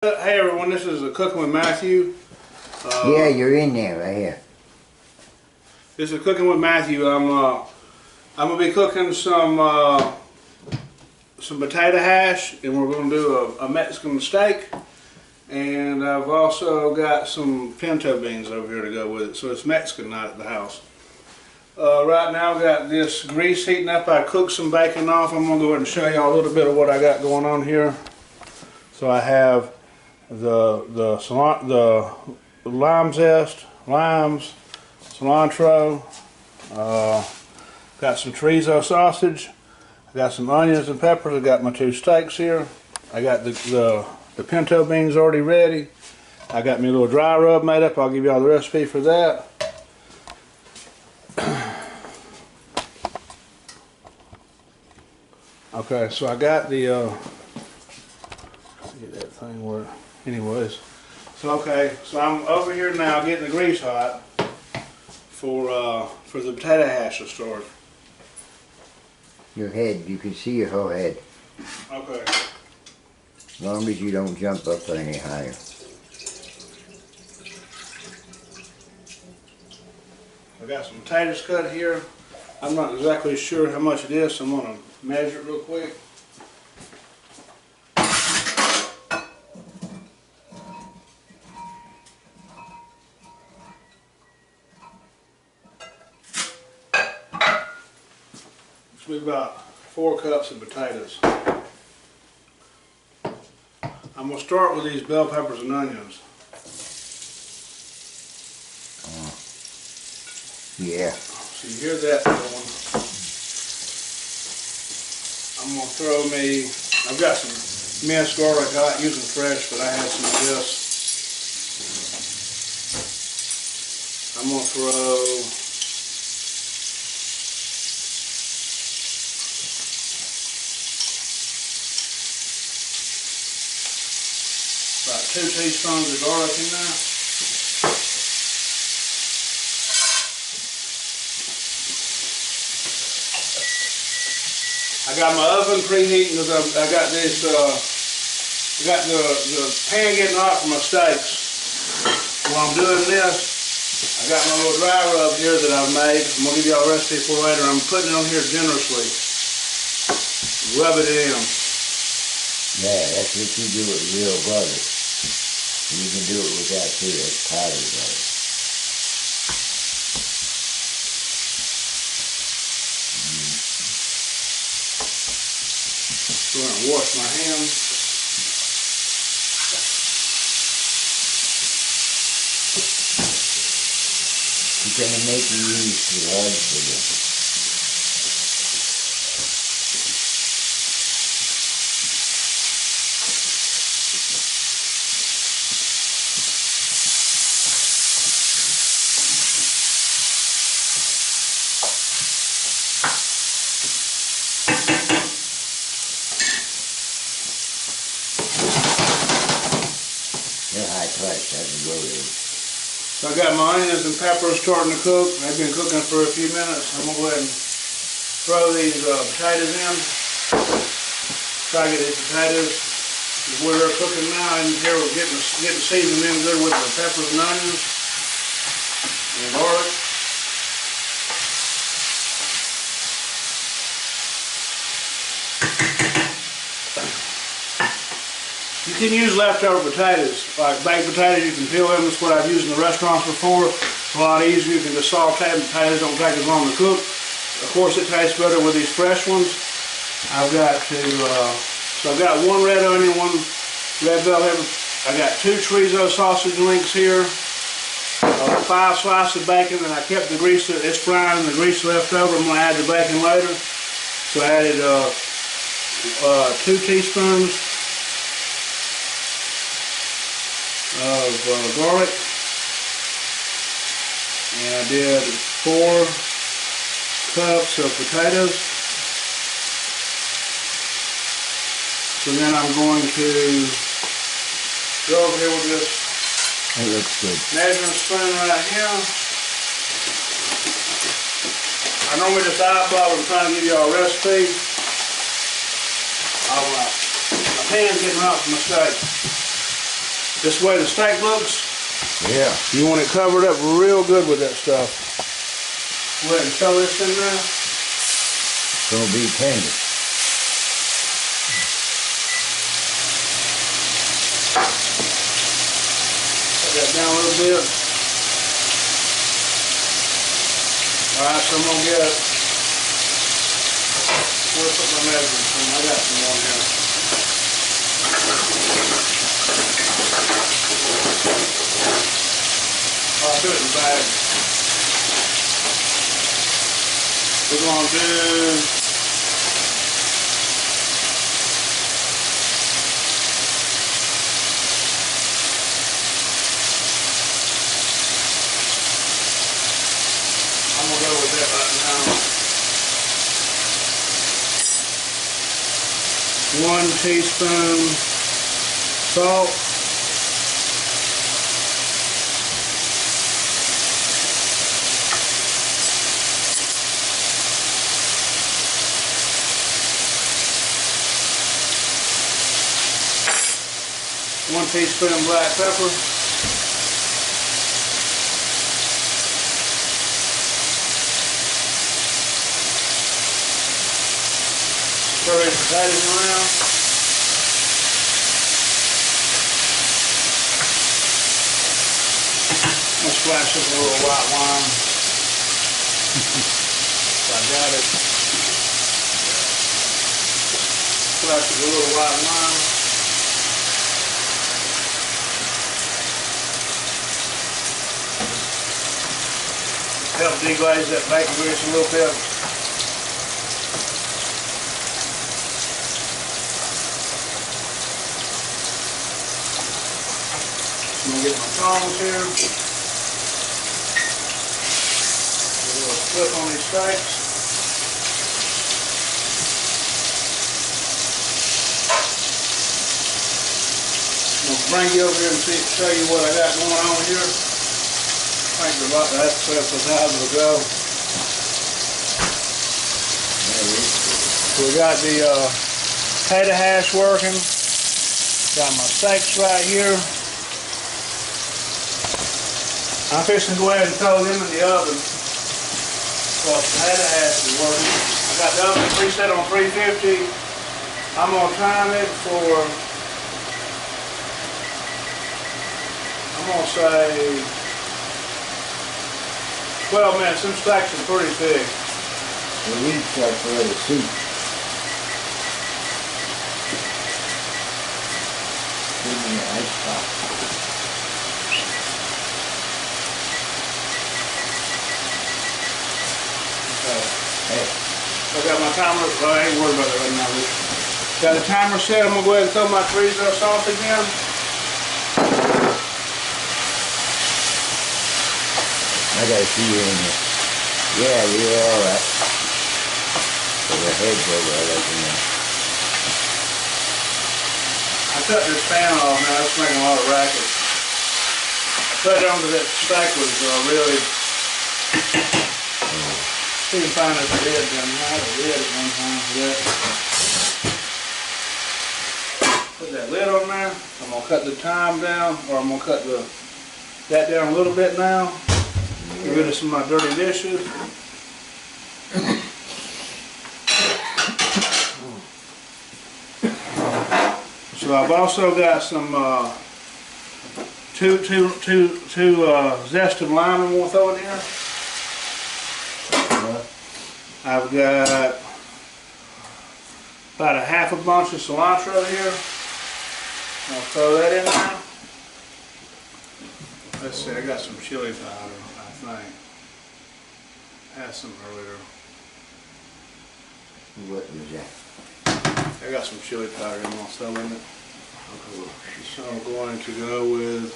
Hey everyone, this is Cooking with Matthew. Yeah, you're in there right here. This is Cooking with Matthew. I'm gonna be cooking some potato hash, and we're gonna do a Mexican steak. And I've also got some pinto beans over here to go with it, so it's Mexican night at the house. Right now I've got this grease heating up. I cooked some bacon off. I'm gonna go ahead and show you all a little bit of what I got going on here. So I have the lime zest, limes, cilantro, got some chorizo sausage, I got some onions and peppers, I got my two steaks here, I got the pinto beans already ready, I got me a little dry rub made up. I'll give you all the recipe for that. Okay, so I got the get that thing where, anyways. So okay, so I'm over here now getting the grease hot for the potato hash to start. Your head, you can see your whole head. Okay. As long as you don't jump up any higher. I got some potatoes cut here. I'm not exactly sure how much it is, so I'm gonna measure it real quick. It's about 4 cups of potatoes. I'm gonna start with these bell peppers and onions. Yeah. So you hear that going. I'm gonna throw me, I've got some minced garlic. I like using fresh, but I had some of this. I'm gonna throw about 2 teaspoons of garlic in there. I got my oven preheating because I got this. I got the pan getting hot for my steaks. While I'm doing this, I got my little dry rub here that I've made. I'm gonna give y'all a recipe for later. I'm putting it on here generously. Rub it in. Yeah, that's what you do with real butter. You can do it with that too. It's powdered butter. So I'm gonna wash my hands. You're going to make you use the large sugar. So I got my onions and peppers starting to cook. They've been cooking for a few minutes. I'm going to go ahead and throw these potatoes in. Try to get these potatoes where they're cooking now. And here we're getting the seasoning in good with the peppers and onions and garlic. You can use leftover potatoes, like baked potatoes. You can peel them. That's what I've used in the restaurants before. It's a lot easier. You can just saute them. Potatoes don't take as long to cook. Of course, it tastes better with these fresh ones. I've got so I've got 1 red onion, 1 red bell pepper. I got 2 chorizo sausage links here, 5 slices of bacon, and I kept the grease. It's frying, and the grease left over. I'm going to add the bacon later. So I added 2 teaspoons of garlic, and I did 4 cups of potatoes. So then I'm going to go over here with this measuring spoon right here. I normally just eyeball and trying to give you all a recipe. My pan's getting hot for my steak. This way the steak looks, Yeah. you want it covered up real good with that stuff. Go ahead and throw this in there. It's gonna be tender. Put that down a little bit. Alright, so I'm gonna get, where's put my measurements in? I got some on here. I'll do it in the bag. We're going to do I'm going to go with that right now. 1 teaspoon salt. One teaspoon black pepper. Stir these potatoes around. I'm gonna splash this with a little white wine. If I got it. Splash it with a little white wine. Help deglaze that bacon grease a little bit. I'm gonna get my tongs here. A little flip on these steaks. I'm gonna bring you over here and show you what I got going on here. I think we're about to have to set the potatoes to go. So we got the potato hash working. Got my steaks right here. I'm fixing to go ahead and throw them in the oven. So the potato hash is working. I got the oven preset on 350. I'm gonna time it for, I'm gonna say 12 minutes. Them stacks are pretty big. The leaf like for the soup. Give me an ice pop. Hey. I got my timer, well, I ain't worried about it right now. Got the timer set. I'm gonna go ahead and throw my freezer sauce again. I gotta see you in here. Yeah, you're alright. So the head's over, I let you know. I cut this fan off now, it's making a lot of racket. I put it onto that stack was really, see if you can find this lid down there. I had a lid at one time for that. Put that lid on there. I'm gonna cut the time down, or I'm gonna cut that down a little bit now. Get rid of some of my dirty dishes. So I've also got some two zested lime I'm gonna throw in here. I've got about a half a bunch of cilantro here. I'll throw that in now. Let's see, I got some chili powder, I think. I had some earlier. What was that? I got some chili powder I'm gonna throw in it. So I'm going to go with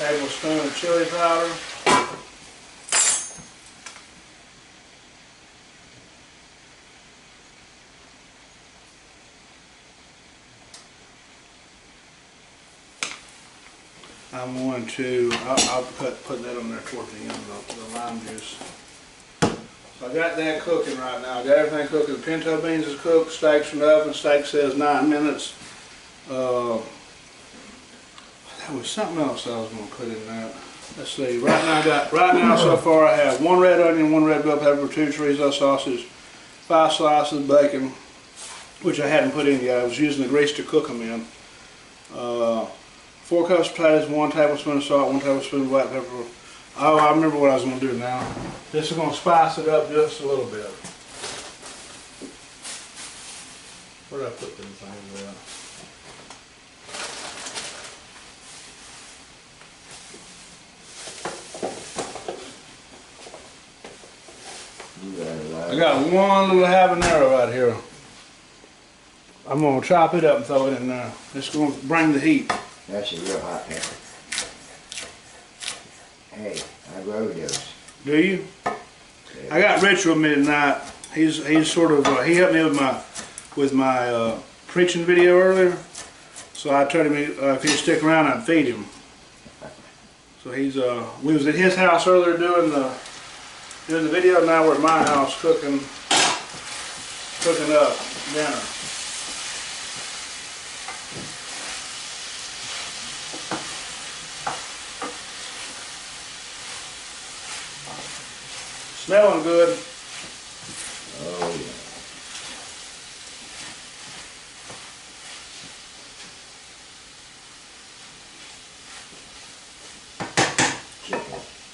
a tablespoon of chili powder. I'm going to, I'll put that on there toward the end of the lime juice. So So I got that cooking right now. I got everything cooking. Pinto beans is cooked. Steak's in the oven. Steak says 9 minutes. There was something else I was going to put in there. Let's see. Right now so far I have 1 red onion, 1 red bell pepper, 2 chorizo sausage, 5 slices of bacon, which I hadn't put in yet. I was using the grease to cook them in. 4 cups of potatoes, 1 tablespoon of salt, 1 tablespoon of black pepper. Oh, I remember what I was going to do now. This is going to spice it up just a little bit. Where did I put them things at? I got 1 little habanero right here. I'm going to chop it up and throw it in there. It's going to bring the heat. That's a real hot pepper. Hey, I grow those. Do you? Yeah. I got Rich with me tonight. He's sort of he helped me with my preaching video earlier. So I told him if he'd stick around, I'd feed him. So we was at his house earlier doing the video. Now we're at my house cooking up dinner. Smelling good. Oh yeah.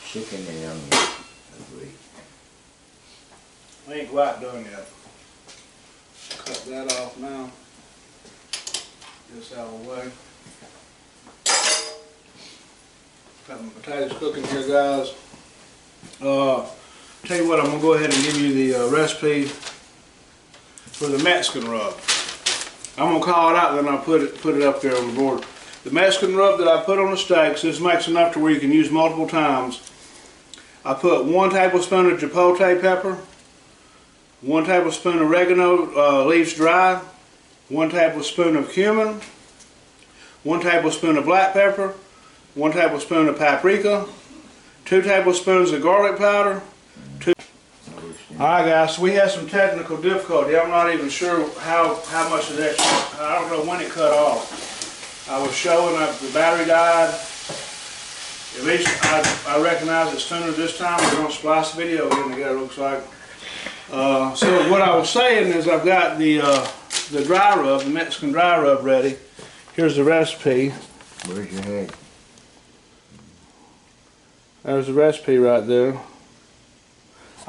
Chicken and onion. Agree. We ain't quite done yet. Cut that off now. Get this out of the way. Got my potatoes cooking here, guys. Tell you what, I'm going to go ahead and give you the recipe for the Mexican rub. I'm going to call it out and then I'll put it up there on the board. The Mexican rub that I put on the steaks, this makes enough to where you can use multiple times. I put 1 tablespoon of chipotle pepper, 1 tablespoon of oregano leaves dry, 1 tablespoon of cumin, 1 tablespoon of black pepper, 1 tablespoon of paprika, 2 tablespoons of garlic powder. Alright guys, so we had some technical difficulty. I'm not even sure how much of that, I don't know when it cut off. I was showing up, the battery died. At least I recognize it sooner this time. We're going to splice the video in together, looks like. So what I was saying is I've got the dry rub, the Mexican dry rub ready. Here's the recipe. Where's your head? There's the recipe right there.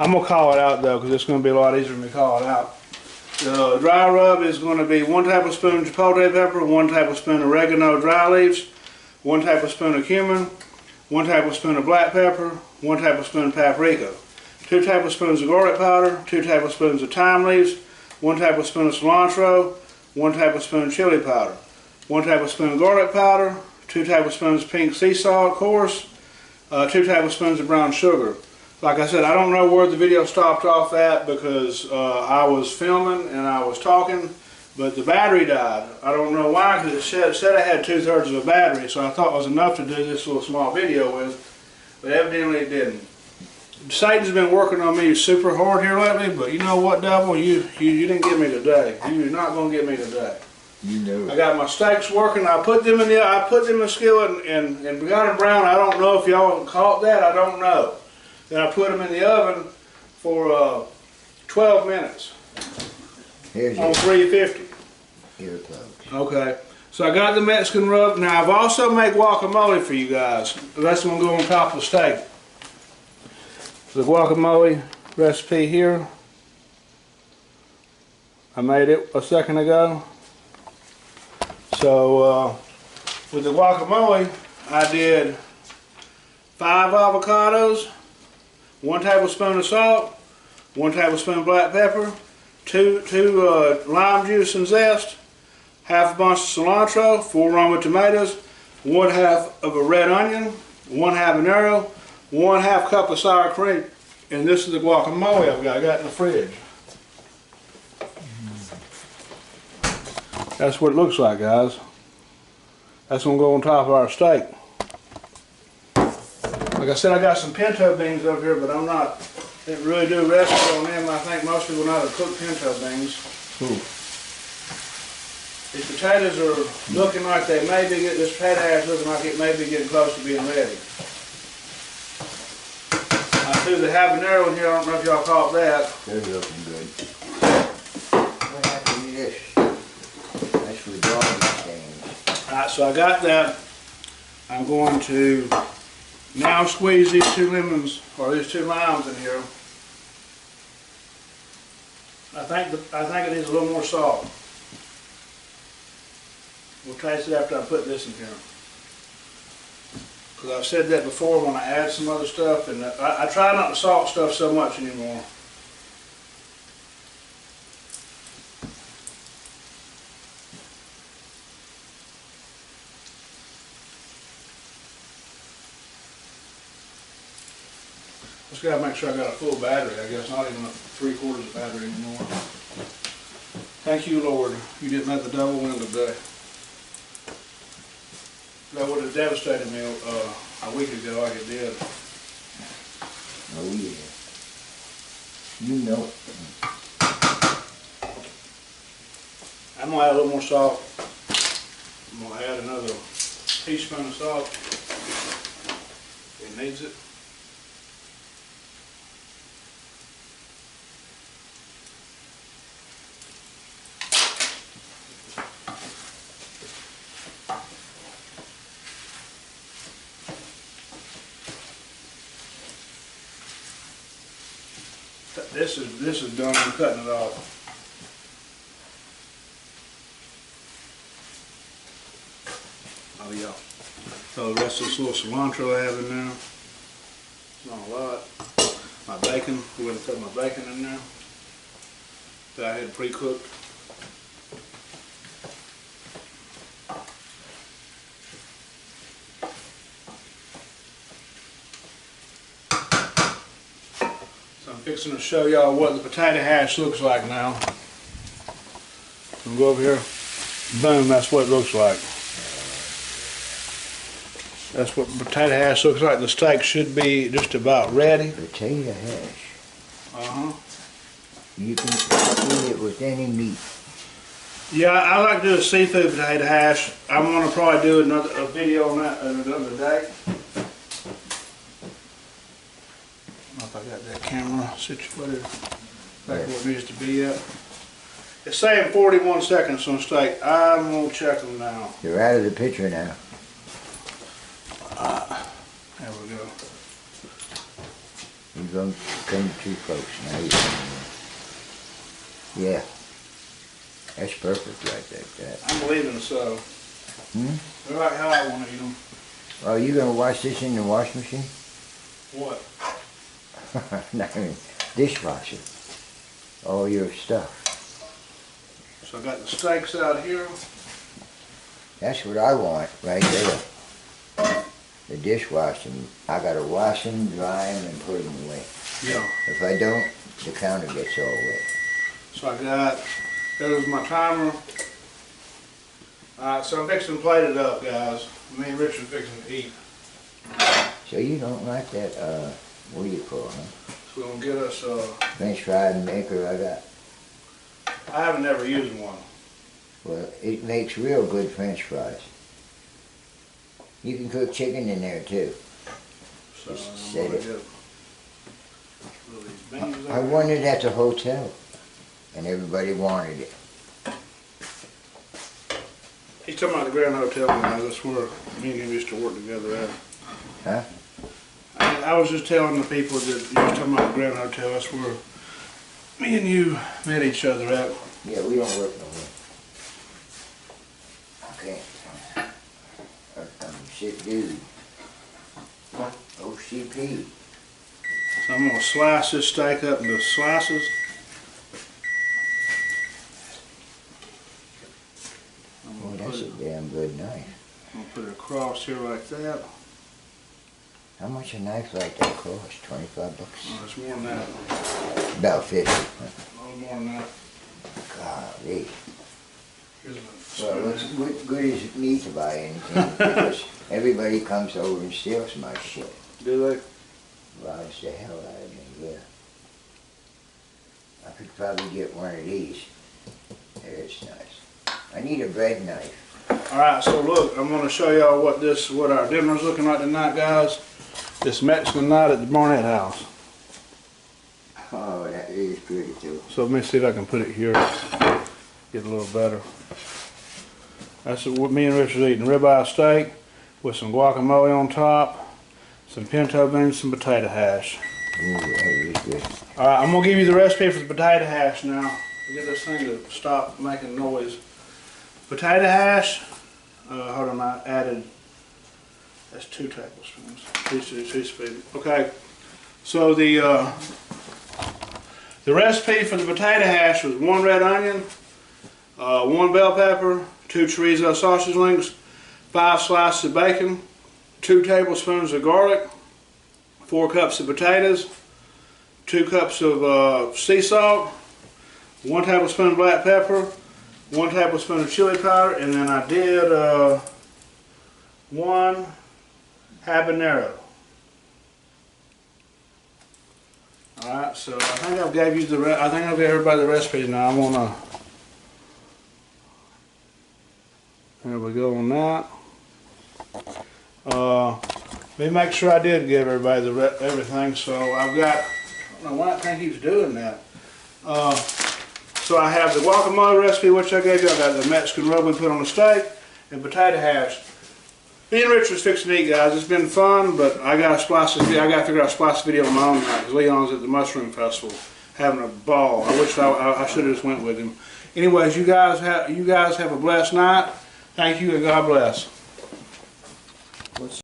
I'm going to call it out though because it's going to be a lot easier for me to call it out. The dry rub is going to be 1 tablespoon chipotle pepper, 1 tablespoon oregano dry leaves, 1 tablespoon of cumin, 1 tablespoon of black pepper, 1 tablespoon of paprika, 2 tablespoons of garlic powder, 2 tablespoons of thyme leaves, 1 tablespoon of cilantro, 1 tablespoon of chili powder, 1 tablespoon of garlic powder, 2 tablespoons of pink sea salt, coarse, 2 tablespoons of brown sugar. Like I said, I don't know where the video stopped off at because I was filming and I was talking, but the battery died. I don't know why, because it said I had 2/3 of a battery, so I thought it was enough to do this little small video with, but evidently it didn't. Satan's been working on me super hard here lately, but you know what, devil? You didn't get me today. You're not going to get me today. You know. I got my steaks working. I put them in the skillet and got them brown. I don't know if y'all caught that. I don't know. Then I put them in the oven for 12 minutes on 350. Here it goes. Okay. So I got the Mexican rub. Now I've also made guacamole for you guys. That's going to go on top of the steak. The guacamole recipe here. I made it a second ago. So with the guacamole, I did 5 avocados, 1 tablespoon of salt, 1 tablespoon of black pepper, 2 lime juice and zest, half a bunch of cilantro, 4 Roma tomatoes, 1/2 of a red onion, 1 habanero, 1/2 cup of sour cream, and this is the guacamole I got in the fridge. That's what it looks like, guys. That's gonna go on top of our steak. Like I said, I got some pinto beans over here, but I'm not Didn't really do recipes on them. I think most people know how to cook pinto beans. Cool. These potatoes are looking like they may be getting, this potato hash looking like it may be getting close to being ready. I threw the habanero in here, I don't know if y'all caught that. They're looking good. What happened to this? That's for dog stains. Alright, so I got that. I'm going to now squeeze these 2 lemons, or these 2 limes in here. I think it needs a little more salt. We'll taste it after I put this in here. Because I've said that before when I add some other stuff, and I try not to salt stuff so much anymore. Just gotta make sure I got a full battery, I guess, not even a 3/4 battery anymore. Thank you, Lord. You didn't let the devil win today. That would have devastated me a week ago like it did. Oh yeah. You know it. I'm gonna add a little more salt. I'm gonna add another teaspoon of salt. It needs it. This is done. I'm cutting it off. Oh yeah. So the rest of this little cilantro I have in there. It's not a lot. My bacon. We're going to put my bacon in there that I had pre-cooked. I'm fixing to show y'all what the potato hash looks like now. We'll go over here. Boom, that's what it looks like. That's what potato hash looks like. The steak should be just about ready. Potato hash. Uh-huh. You can eat it with any meat. Yeah, I like to do a seafood potato hash. I'm going to probably do a video on that another day. I don't know if I got that camera situated back where it needs to be at. It's saying 41 seconds on steak. I'm going to check them now. You're out of the picture now. There we go. You're going to come too close now. Yeah. That's perfect right there, that. I'm believing so. They're like how I want to eat them. Oh, you going to wash this in the wash machine? What? No, I mean, dishwasher. All your stuff. So I got the steaks out here. That's what I want right there. The dishwasher. I gotta wash them, dry them, and put them away. Yeah. If I don't, the counter gets all wet. So I got, there's my timer. Alright, so I'm fixing to plate it up, guys. Me and Richard are fixing to eat. So you don't like that, what do you call it, huh? So we're going to get us, French fry maker I got. I haven't never used one. Well, it makes real good French fries. You can cook chicken in there too. So Just I'm set gonna it. get these beans I over wanted it at the hotel, and everybody wanted it. He's talking about the Grand Hotel, guys. That's where me and him used to work together at. Huh? I was just telling the people that you was talking about the Grand Hotel. That's where me and you met each other at. Yeah, we don't work no more. Okay. I'm a sick dude. OCP. So I'm going to slice this steak up into slices. Oh, that's a damn good knife. I'm going to put it across here like that. How much a knife like that cost? 25 bucks? Oh, it's more than that. About 50. A little more than that. Golly. Here's a Well, spoon. what good is it me to buy anything? Because everybody comes over and steals my shit. Do they? Robs the hell out of me, yeah. probably get one of these. There, it's nice. I need a bread knife. Alright, so look, I'm going to show y'all what our dinner's looking like tonight, guys. This Mexican night at the Barnett house. Oh, that is pretty too. So let me see if I can put it here, get a little better. That's what me and Richard's eating. Ribeye steak with some guacamole on top, some pinto beans, some potato hash. Ooh, that is good. Alright, I'm going to give you the recipe for the potato hash now. Get this thing to stop making noise. Potato hash, hold on, I added, that's 2 tablespoons. Two spoons. Okay, so the recipe for the potato hash was 1 red onion, 1 bell pepper, 2 chorizo sausage links, 5 slices of bacon, 2 tablespoons of garlic, 4 cups of potatoes, 2 cups of sea salt, 1 tablespoon of black pepper, 1 tablespoon of chili powder, and then I did 1 habanero. Alright, so I think I've gave you I think I've gave everybody the recipes now. I'm gonna, there we go on that. Let me make sure I did give everybody everything. So I've got, I don't know why I think he's doing that. So I have the guacamole recipe, which I gave you. I got the Mexican rub we put on the steak, and potato hash. Me and Richard's fixing to eat, guys. It's been fun, but I got to figure out a splice video on my own night, because Leon's at the Mushroom Festival having a ball. I wish I should have just went with him. Anyways, you guys have a blessed night. Thank you, and God bless.